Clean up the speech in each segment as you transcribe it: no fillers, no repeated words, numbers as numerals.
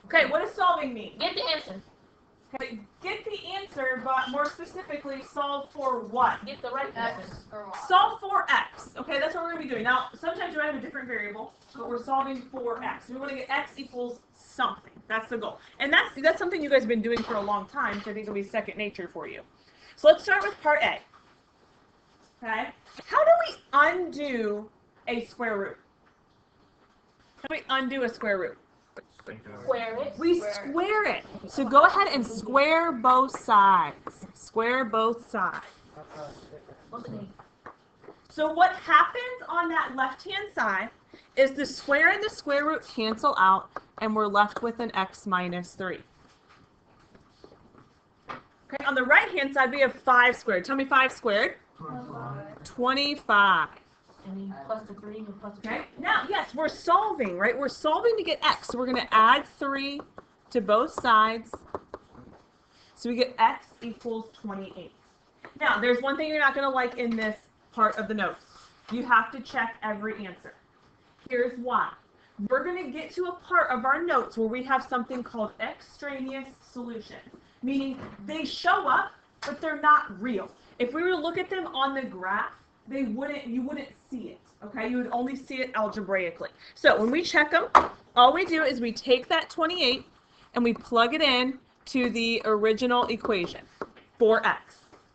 Okay, what does solving mean? Get the answer. Okay, get the answer, but more specifically, solve for what? Get the right answer. Solve for x. Okay, that's what we're going to be doing. Now, sometimes you might have a different variable, but we're solving for x. We want to get x equals something. That's the goal. And that's something you guys have been doing for a long time, so I think it'll be second nature for you. So let's start with part A. Okay? How do we undo a square root? How do we undo a square root? Square it. We square it. So go ahead and square both sides. Square both sides. So what happens on that left-hand side is the square and the square root cancel out, and we're left with an x minus 3. Okay, on the right-hand side, we have 5 squared. Tell me 5 squared. 25. And then plus the 3 and plus the 2. Okay, now, yes, we're solving, right? We're solving to get x. So we're going to add 3 to both sides. So we get x equals 28. Now, there's one thing you're not going to like in this part of the notes. You have to check every answer. Here's why. We're going to get to a part of our notes where we have something called extraneous solutions, meaning they show up, but they're not real. If we were to look at them on the graph, you wouldn't see it, okay? You would only see it algebraically. So when we check them, all we do is we take that 28 and we plug it in to the original equation, 4x,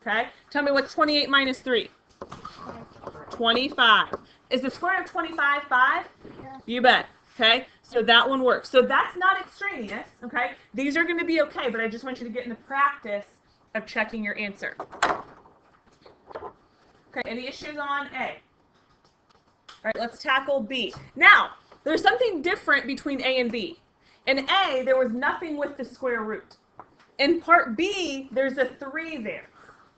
okay? Tell me what's 28 minus 3? 25. Is the square of 25 5? Yeah. You bet, okay? So that one works. So that's not extraneous, okay? These are going to be okay, but I just want you to get in the practice of checking your answer. Okay, any issues on A? All right, let's tackle B. Now, there's something different between A and B. In A, there was nothing with the square root. In part B, there's a 3 there.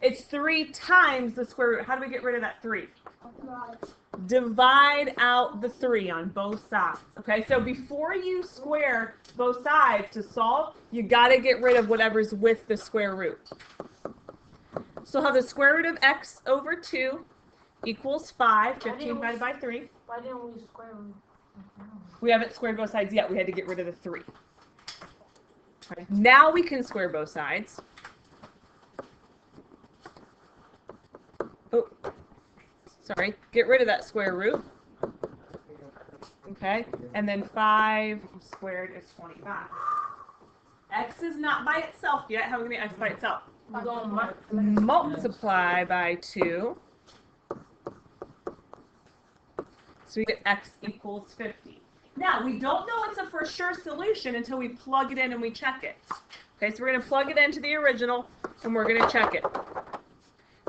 It's 3 times the square root. How do we get rid of that 3? Divide out the 3 on both sides. Okay, so before you square both sides to solve, you got to get rid of whatever's with the square root. So we'll have the square root of x over 2 equals 5, 15 divided by 3. Why didn't we square root? We haven't squared both sides yet. We had to get rid of the 3. Okay. Now we can square both sides. Oh, sorry. Get rid of that square root. Okay, and then 5 squared is 25. X is not by itself yet. How are we going to get x by itself? We're going to Multiply by 2. So we get x equals 50. Now, we don't know it's a for sure solution until we plug it in and we check it. Okay, so we're going to plug it into the original, and we're going to check it.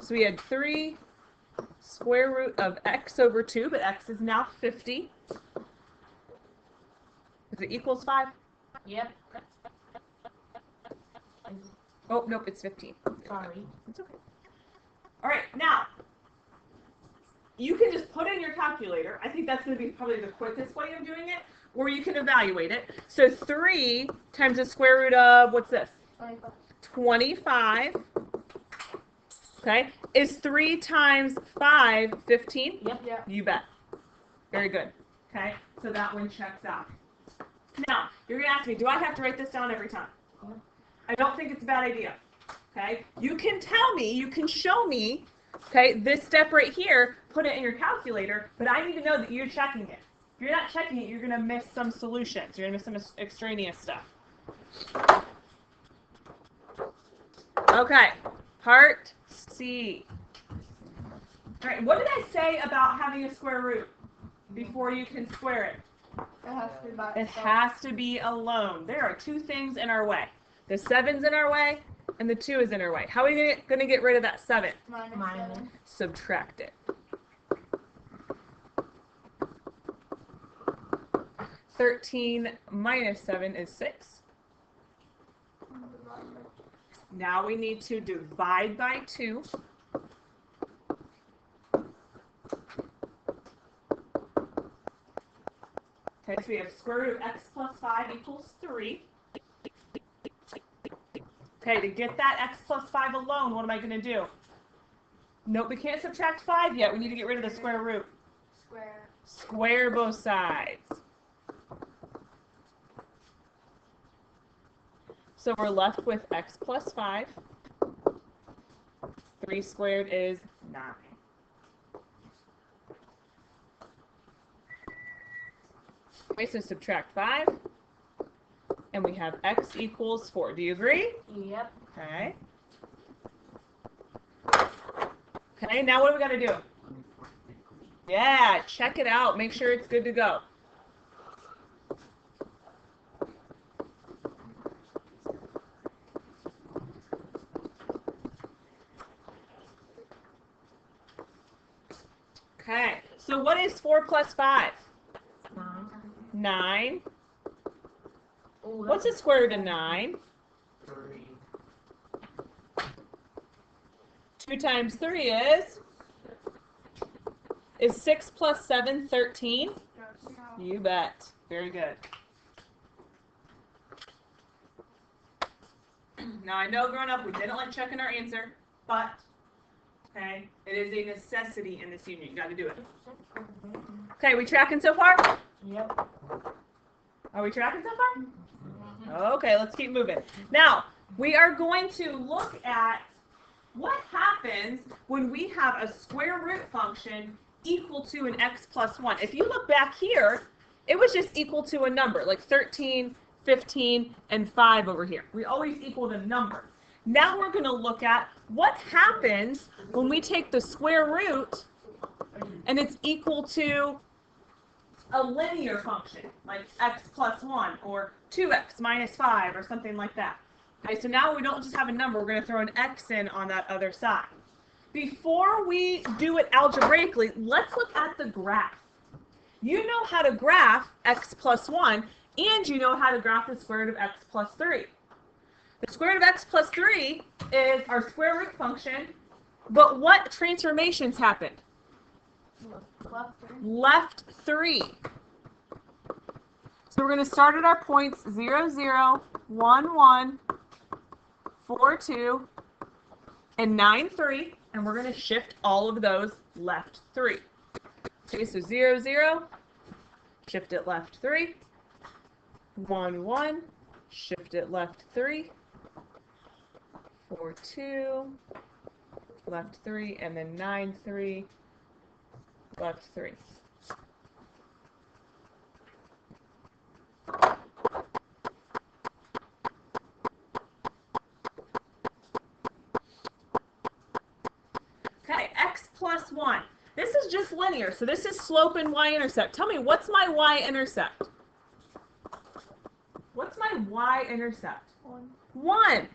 So we had 3 square root of x over 2, but x is now 50. Is it equals 5? Yep. Oh, nope, it's 15. Sorry. It's okay. All right, now, you can just put in your calculator. I think that's going to be probably the quickest way of doing it, or you can evaluate it. So 3 times the square root of, what's this? 25. Okay. Is 3 times 5 15? Yep. Yeah. You bet. Very good. Okay, so that one checks out. Now, you're going to ask me, do I have to write this down every time? Yeah. I don't think it's a bad idea. Okay, you can tell me, you can show me, okay, this step right here, put it in your calculator, but I need to know that you're checking it. If you're not checking it, you're going to miss some solutions. You're going to miss some extraneous stuff. Okay, part C. All right, what did I say about having a square root before you can square it? It has to be by It itself. has to be alone. There are 2 things in our way. The 7's in our way, and the 2 is in our way. How are we going to get rid of that 7? Minus 7. Subtract it. 13 minus 7 is 6. Now we need to divide by 2. Okay, so we have square root of x plus 5 equals 3. Okay, to get that x plus 5 alone, what am I going to do? Nope, we can't subtract 5 yet. We need to get rid of the square root. Square. Square both sides. So we're left with x plus 5. 3 squared is 9. Okay, so subtract 5. And we have x equals 4. Do you agree? Yep. Okay. Okay, now what do we got to do? Yeah, check it out. Make sure it's good to go. Okay, so what is 4 plus 5? 9. Ooh, What's the square root of 9? 2 times 3 is 6 plus 7, 13? You bet. Very good. Now I know growing up we didn't like checking our answer, but okay, it is a necessity in this union. You got to do it. Okay, we tracking so far? Yep. Are we tracking so far? Okay, let's keep moving. Now, we are going to look at what happens when we have a square root function equal to an x plus 1. If you look back here, it was just equal to a number, like 13, 15, and 5 over here. We always equaled a number. Now we're going to look at what happens when we take the square root and it's equal to a linear function, like x plus 1 or 2x minus 5 or something like that. Okay, so now we don't just have a number, we're going to throw an x in on that other side. Before we do it algebraically, let's look at the graph. You know how to graph x plus 1, and you know how to graph the square root of x plus 3. The square root of x plus 3 is our square root function, but what transformations happened? Left 3. So we're going to start at our points 0, 0, 1, 1, 4, 2, and 9, 3, and we're going to shift all of those left 3. Okay, so 0, 0, shift it left 3, 1, 1, shift it left 3, 4, 2, left 3, and then 9, 3, left 3. Okay, x plus 1. This is just linear, so this is slope and y-intercept. Tell me, what's my y-intercept? What's my y-intercept? 1.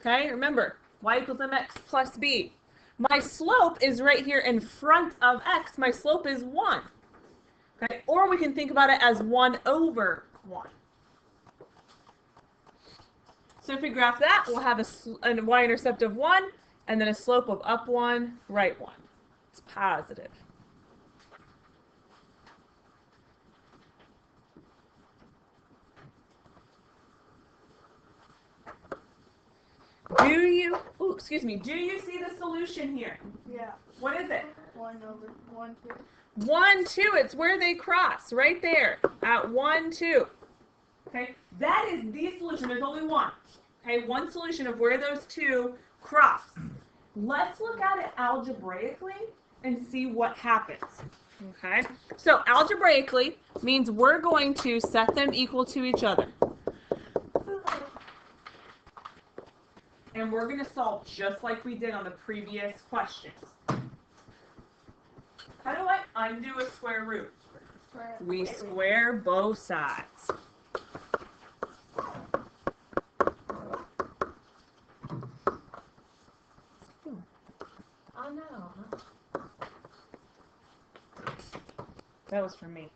Okay, remember, y equals mx plus b. My slope is right here in front of x. My slope is 1. Okay, or we can think about it as 1 over 1. So if we graph that, we'll have a y-intercept of 1, and then a slope of up 1, right 1. It's positive. Do you see the solution here? Yeah. What is it? 1 over 1, 2. 1, 2, it's where they cross, right there, at 1, 2. Okay, that is the solution. There's only one. Okay, one solution of where those two cross. Let's look at it algebraically and see what happens. Okay, so algebraically means we're going to set them equal to each other. And we're going to solve just like we did on the previous questions. How do I undo a square root? We square both sides. Oh no. That was for me.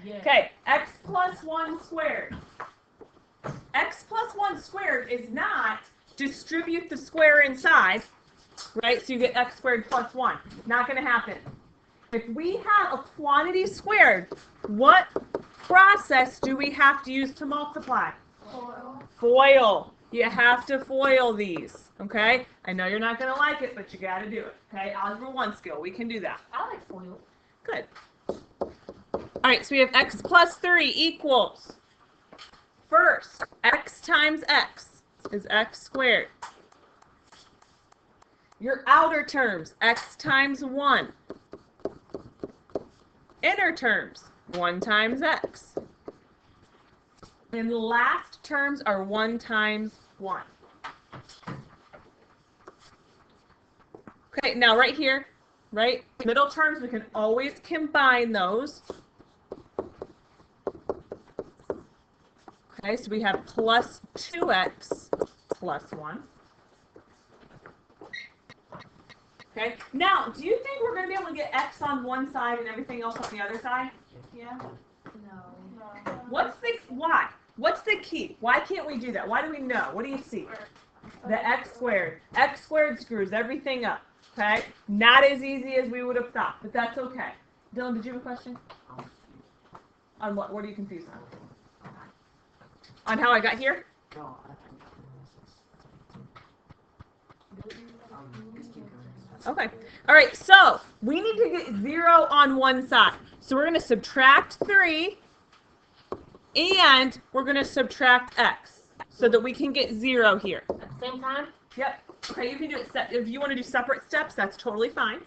Yeah. Okay, x plus 1 squared. X plus 1 squared is not distribute the square inside, right? So you get x squared plus 1. Not going to happen. If we have a quantity squared, what process do we have to use to multiply? Foil. You have to foil these, okay? I know you're not going to like it, but you got to do it, okay? Algebra 1 skill. We can do that. I like foil. Good. All right, so we have x plus 3 equals, first, x times x. is x squared. Your outer terms, x times 1. Inner terms, 1 times x. And the last terms are 1 times 1. Okay, now right here, right, middle terms, we can always combine those. Okay, so we have plus 2x plus 1. Okay, now, do you think we're going to be able to get x on one side and everything else on the other side? Yeah. No. Why? What's the key? Why can't we do that? Why do we know? What do you see? The x squared. X squared screws everything up. Okay? Not as easy as we would have thought, but that's okay. Dylan, did you have a question? On what? What are you confused on? On how I got here? No, Okay. All right, so we need to get 0 on one side. So we're going to subtract 3, and we're going to subtract x so that we can get 0 here. At the same time? Yep. Okay, you can do it. If you want to do separate steps, that's totally fine.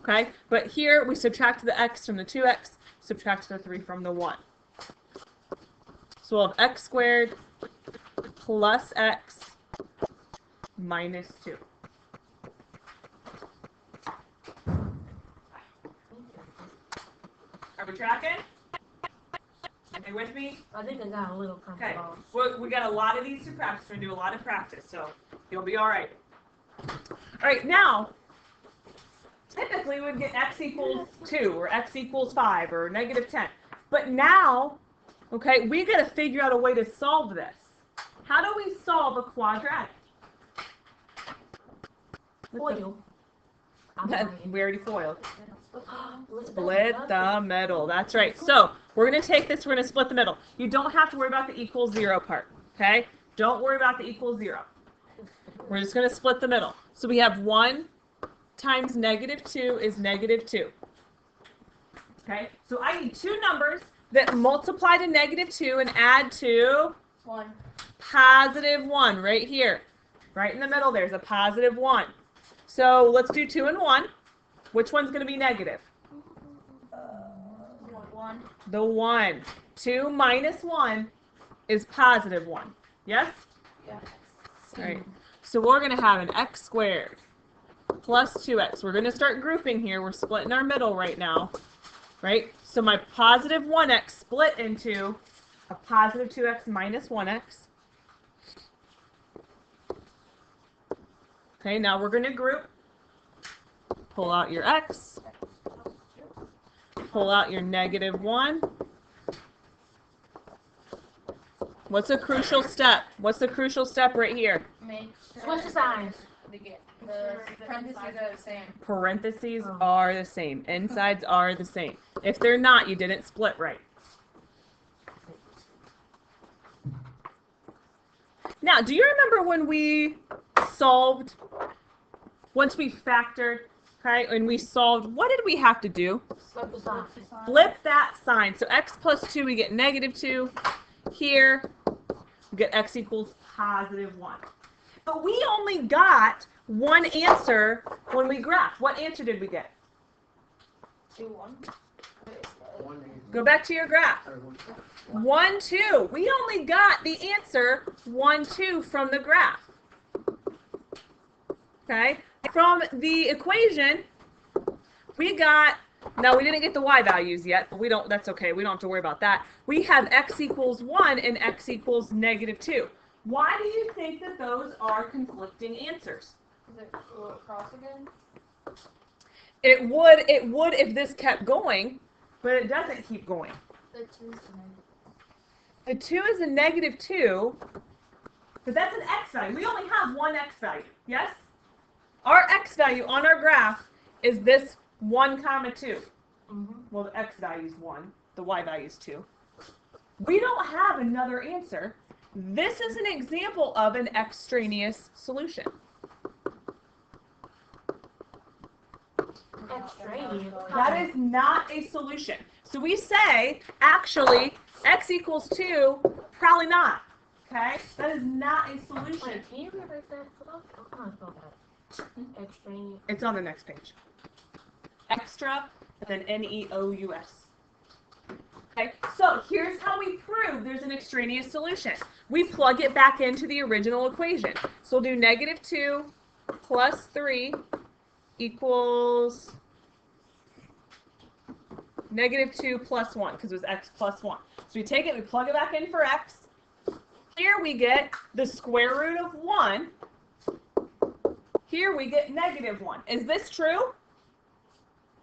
Okay, but here we subtract the x from the 2x, subtract the 3 from the 1. So we'll have x squared plus x minus 2. Are we tracking? Are you with me? I think I got a little Okay. comfortable. Well, we got a lot of these to practice. We're going to do a lot of practice, so you'll be all right. All right, now, typically we'd get x equals 2 or x equals 5 or negative 10. But now, okay, we got to figure out a way to solve this. How do we solve a quadratic? Foil. We already foiled. Split Split the middle. That's right. So we're going to take this, we're going to split the middle. You don't have to worry about the equals 0 part, okay? Don't worry about the equals 0. We're just going to split the middle. So we have 1 times negative 2 is negative 2. Okay? So I need two numbers that multiply to negative 2 and add to 1. positive 1 right here. Right in the middle there's a positive 1. So let's do 2 and 1. Which one's going to be negative? 1. The 1. 2 minus 1 is positive 1. Yes? Yeah. All right. So we're going to have an x squared plus 2x. We're going to start grouping here. We're splitting our middle right now. Right? So my positive 1x split into a positive 2x minus 1x. Okay, now we're going to group. Pull out your x. Pull out your negative 1. What's a crucial step? What's the crucial step right here? Make Switch the signs. the parentheses are the same. Parentheses are the same. Insides are the same. If they're not, you didn't split right. Now, do you remember when we solved, once we factored, okay, and we solved, what did we have to do? Flip the sign. Flip that sign. So x plus 2, we get negative 2. Here, we get x equals positive 1. But we only got one answer when we graphed. What answer did we get? 2, 1. Go back to your graph. 1, 2. We only got the answer 1, 2 from the graph. Okay? From the equation, we got, now we didn't get the y values yet, but we don't, that's okay. We don't have to worry about that. We have x equals 1 and x equals negative 2. Why do you think that those are conflicting answers? Will it cross again? It would if this kept going, but it doesn't keep going. The 2 is The 2 is a negative 2, but that's an x value. We only have one x value, yes? Our x value on our graph is this 1, 2. Well, the x value is 1, the y value is 2. We don't have another answer. This is an example of an extraneous solution. Extraneous. That is not a solution. So we say, actually, x equals 2, probably not. Okay? That is not a solution. Wait, can you rewrite that? How can I spell that? Extraneous. It's on the next page. Extra, and then Neous. Okay, so here's how we prove there's an extraneous solution. We plug it back into the original equation. So we'll do -2 plus 3 equals -2 plus 1, because it was x plus 1. So we take it, we plug it back in for x. Here we get the square root of 1. Here we get -1. Is this true?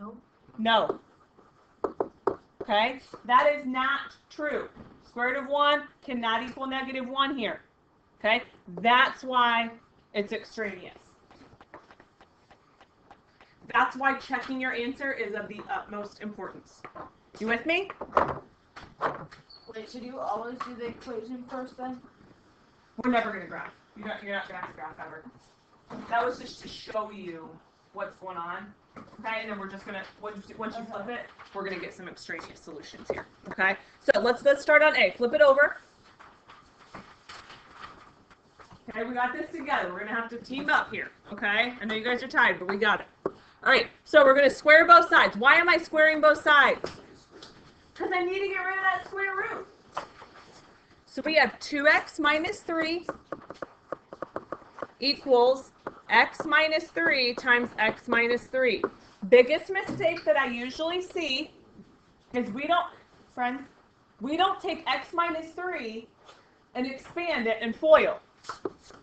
No. No. Okay, that is not true. Square root of 1 cannot equal -1 here. Okay, that's why it's extraneous. That's why checking your answer is of the utmost importance. You with me? Wait, should you always do the equation first then? We're never going to graph. You're not going to have to graph ever. That was just to show you what's going on. Okay, and then we're just going to, once you flip it, we're going to get some extraneous solutions here. Okay, so let's start on A. Flip it over. Okay, we got this together. We're going to have to team up here. Okay, I know you guys are tired, but we got it. All right, so we're going to square both sides. Why am I squaring both sides? Because I need to get rid of that square root. So we have 2x minus 3 equals x minus 3 times x minus 3. Biggest mistake that I usually see is we don't take x minus 3 and expand it and FOIL.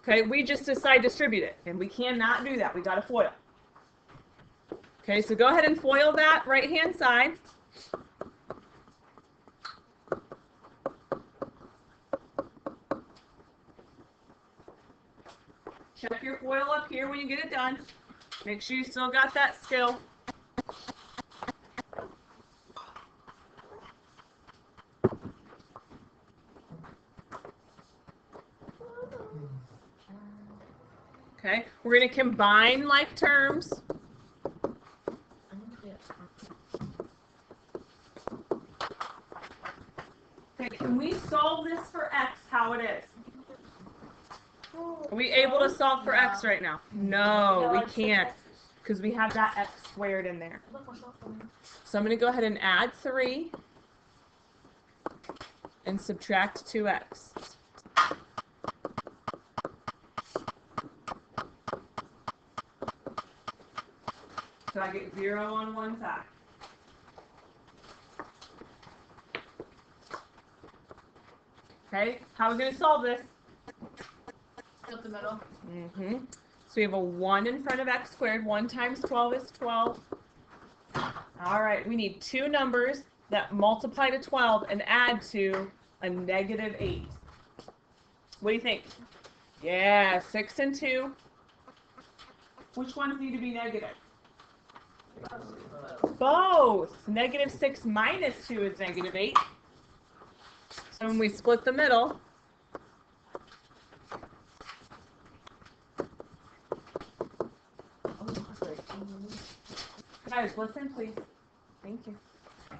Okay, we just decide distribute it, and we cannot do that. We got to FOIL. Okay, so go ahead and FOIL that right-hand side. Check your FOIL up here when you get it done. Make sure you still got that skill. Okay, we're going to combine like terms. Okay, can we solve this for x how it is? Are we able to solve for x right now? No, we can't, because we have that x squared in there. So I'm going to go ahead and add 3 and subtract 2x. So I get 0 on one side. Okay, how are we going to solve this? Split the middle. So we have a 1 in front of x squared. 1 times 12 is 12. All right, we need two numbers that multiply to 12 and add to a -8. What do you think? Yeah, 6 and 2. Which ones need to be negative? Both. -6 minus 2 is -8. So when we split the middle, guys, listen, please. Thank you.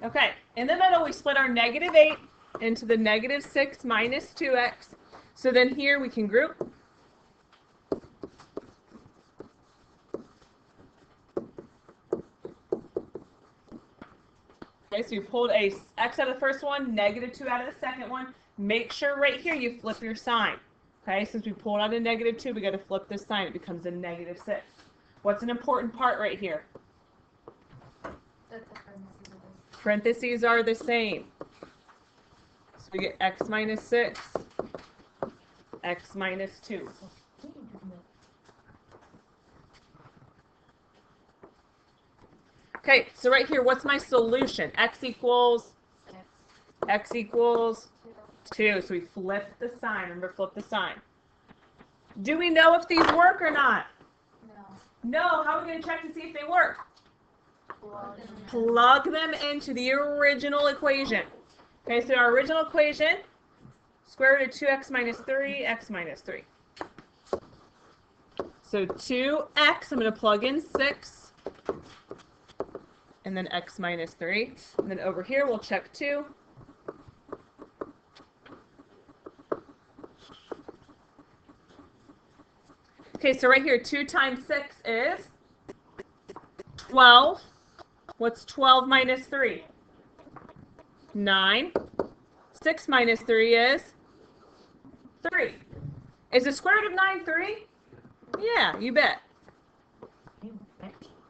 Okay, in the middle, we split our -8 into the -6 minus 2x. So then here we can group. Okay, so you pulled a x out of the first one, -2 out of the second one. Make sure right here you flip your sign. Okay, since we pulled out a -2, we got to flip this sign. It becomes a -6. What's an important part right here? Parentheses are the same. So we get x minus 6, x minus 2. Okay, so right here, what's my solution? X equals 2. So we flip the sign. Remember, flip the sign. Do we know if these work or not? No. How are we going to check to see if they work? Plug them into the original equation. Okay, so our original equation, square root of 2x minus 3, x minus 3. So 2x, I'm going to plug in 6, and then x minus 3. And then over here, we'll check 2. Okay, so right here, 2 times 6 is 12. What's 12 minus 3? 9. 6 minus 3 is 3. Is the square root of 9 3? Yeah, you bet.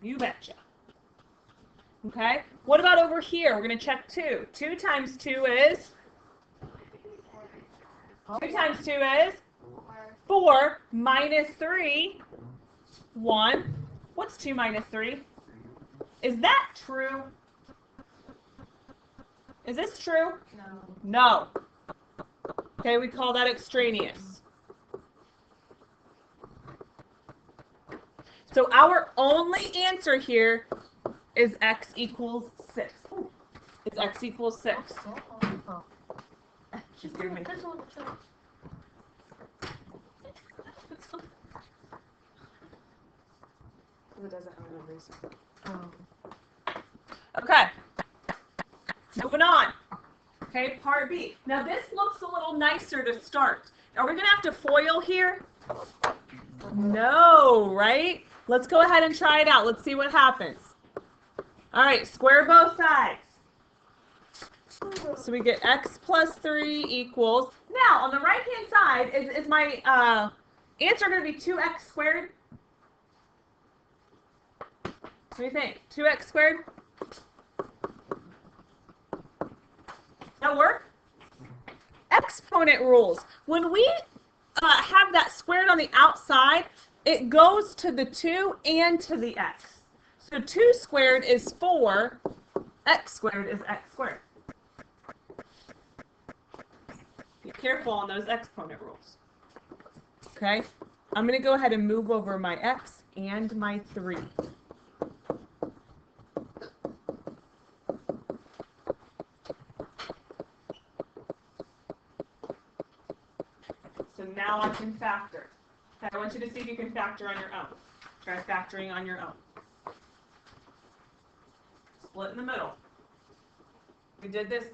You betcha. Okay, what about over here? We're going to check 2. 2 times 2 is? 2 times 2 is? 4 minus 3, 1. What's 2 minus 3? Is that true? Is this true? No. No. Okay, we call that extraneous. So our only answer here is x equals 6. Is x equals 6. Just give me. It doesn't have a reason. Okay. Moving on. Okay, part B. Now this looks a little nicer to start. Are we going to have to FOIL here? No, right? Let's go ahead and try it out. Let's see what happens. All right, square both sides. So we get x plus 3 equals. Now, on the right-hand side, is my answer going to be 2x squared? What do you think? 2x squared? That work? Exponent rules. When we have that squared on the outside, it goes to the 2 and to the x. So 2 squared is 4. X squared is x squared. Be careful on those exponent rules. Okay? I'm going to go ahead and move over my x and my 3. So now I can factor. I want you to see if you can factor on your own. Try factoring on your own. Split in the middle. We did this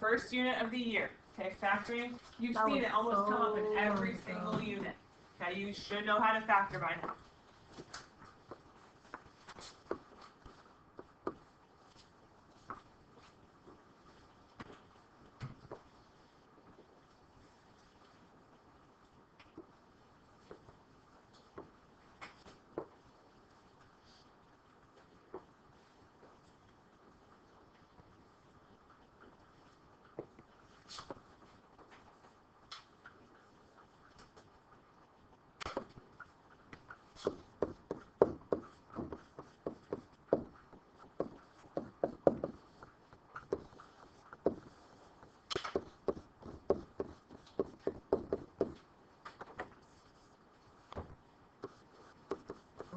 first unit of the year. Okay, factoring. You've seen it almost come up in every single unit. Okay, you should know how to factor by now.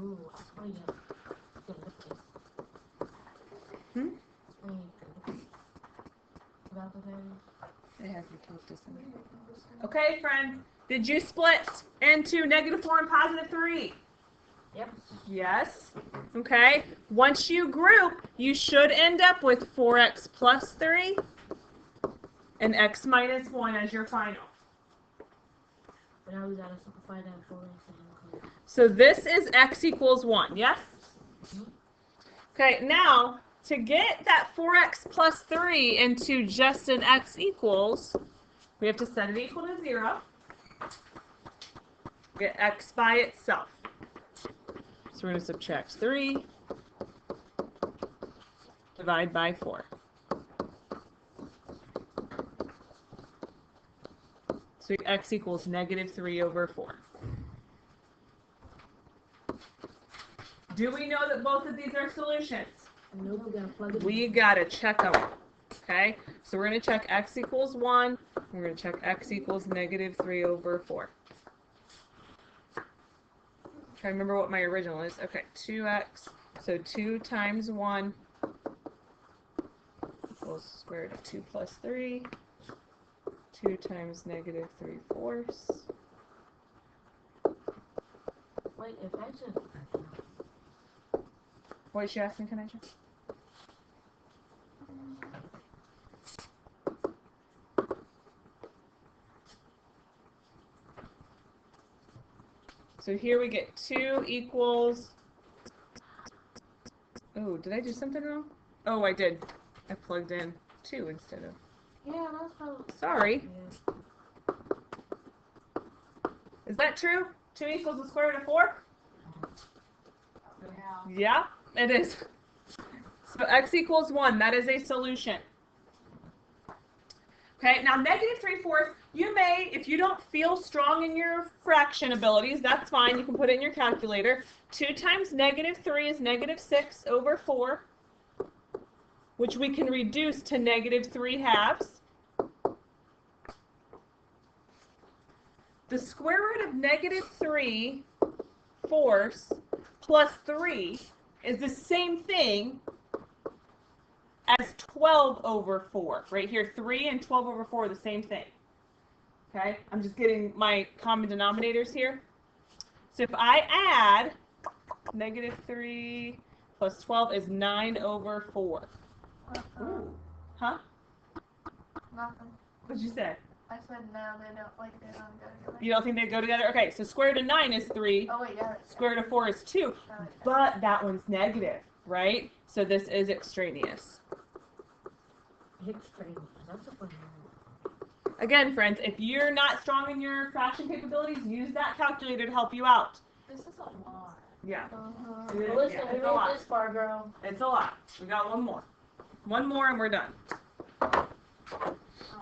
Ooh, I saw you. Good looking. About the It has okay, friends. Did you split into -4 and +3? Yep. Yes. Okay. Once you group, you should end up with 4x plus 3 and x minus 1 as your final. But now we gotta simplify that for us. So this is x equals 1, yes? Okay, now to get that 4x plus 3 into just an x equals, we have to set it equal to 0. Get x by itself. So we're going to subtract 3, divide by 4. So x equals -3/4. Do we know that both of these are solutions? Nope, we gotta plug it in. We gotta check them. Okay? So we're gonna check x equals 1. We're gonna check x equals -3/4. Try to remember what my original is. Okay, 2x. So 2 times 1 equals square root of 2 plus 3. 2 times -3/4. Wait, if I just... What did you ask me, Kanisha? So here we get 2 equals, oh, did I do something wrong? Oh, I did. I plugged in 2 instead of, Yeah, that's probably. sorry. Yeah. Is that true? 2 equals the square root of 4? Yeah. Yeah, it is. So x equals 1, that is a solution. Okay, now -3/4, you may, if you don't feel strong in your fraction abilities, that's fine, you can put it in your calculator. 2 times -3 is -6/4, which we can reduce to -3/2. The square root of -3/4 plus 3 is the same thing as 12/4. Right here, 3 and 12/4 are the same thing. Okay, I'm just getting my common denominators here. So if I add -3 plus 12 is 9/4. Ooh. Huh? Nothing. What'd you say? I said no, they don't go together. You don't think they go together? Okay, so square root of 9 is 3. Oh wait, yeah. Square root of 4 is 2. But that one's negative, right? So this is extraneous. Extreme. That's a fun one. Again, friends, if you're not strong in your fraction capabilities, use that calculator to help you out. This is a lot. Yeah. Uh-huh. It is, Listen, yeah, we it's a made lot. this far, girl. It's a lot. We got one more. One more and we're done. I don't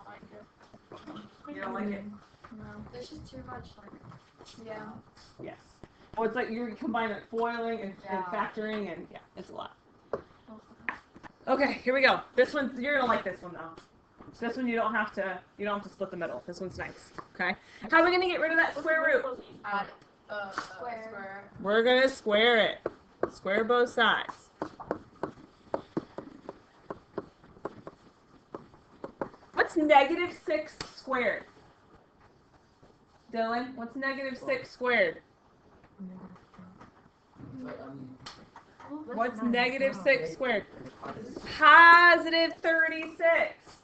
like it. You don't like it? No. This is too much like. Yeah. Yes. Well, it's like you're combining foiling and Yeah. factoring, and yeah, it's a lot. Okay, here we go. This one, you're gonna like this one though. So this one you don't have to split the middle. This one's nice. Okay. How are we gonna get rid of that square root? Square. We're gonna square it. Square both sides. What's -6 squared? Dylan, what's -6 squared? What's -6 squared? Positive 36.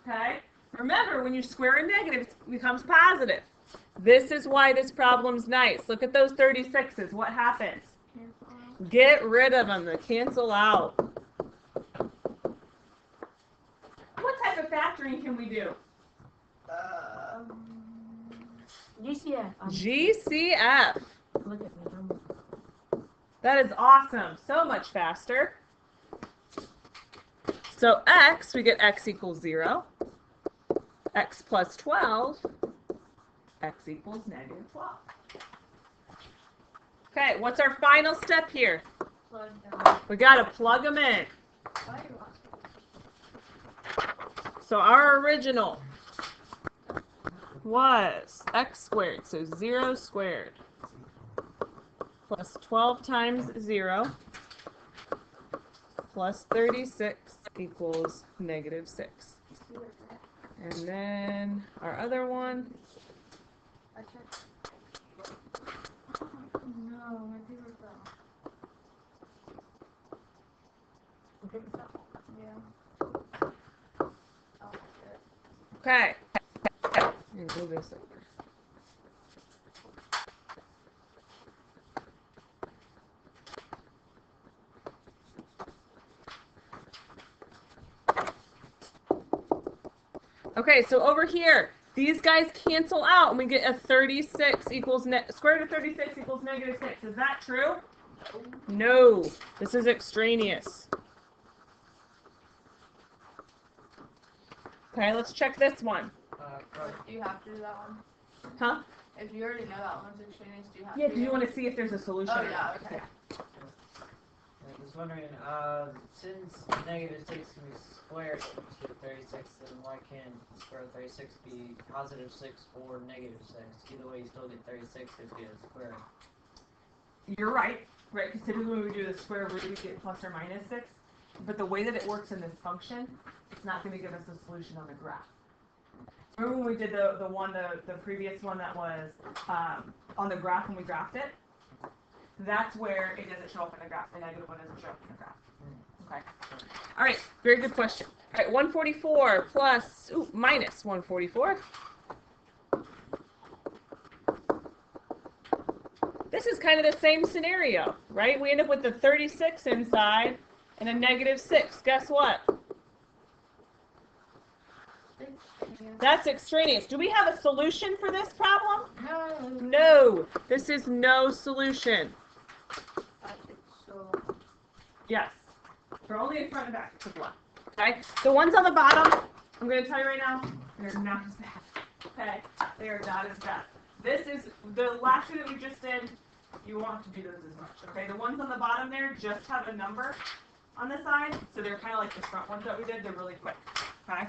Okay? Remember, when you square a negative, it becomes positive. This is why this problem's nice. Look at those 36s. What happens? Get rid of them. They cancel out. What type of factoring can we do? GCF. GCF. Look at me. That is awesome. So much faster. So x, we get x equals 0. X plus 12, x equals -12. Okay, what's our final step here? We gotta plug them in. So our original was x squared, so 0 squared, plus 12 times 0, plus 36 equals -6. And then our other one, No, my paper fell. Yeah. Oh, shit. okay. And move this over. Okay, so over here, these guys cancel out and we get a 36 equals, square root of 36 equals -6. Is that true? No, this is extraneous. Okay, let's check this one. Do you have to do that one? Huh? If you already know that one's extraneous, do you have Yeah, to? do you want to see if there's a solution? Oh, yeah, okay. I was wondering, since -6 can be squared to 36, then why can't square root of 36 be +6 or -6? Either way, you still get 36 if you square it. You're right, right? Because typically when we do the square root, we get plus or minus 6. But the way that it works in this function, it's not going to give us a solution on the graph. Remember when we did the previous one that was on the graph when we graphed it? That's where it doesn't show up in the graph. The negative one doesn't show up in the graph. Okay. All right. Very good question. All right. 144 plus minus 144. this is kind of the same scenario, right? We end up with the 36 inside and a -6. Guess what? That's extraneous. Do we have a solution for this problem? No. No. This is no solution. I think so. Yes. They're only in front and back to one. Okay? The ones on the bottom, I'm going to tell you right now, they're not as bad. Okay? They are not as bad. This is the last two that we just did. You won't have to do those as much. Okay? The ones on the bottom there just have a number on the side, so they're kind of like the front ones that we did. They're really quick. Okay?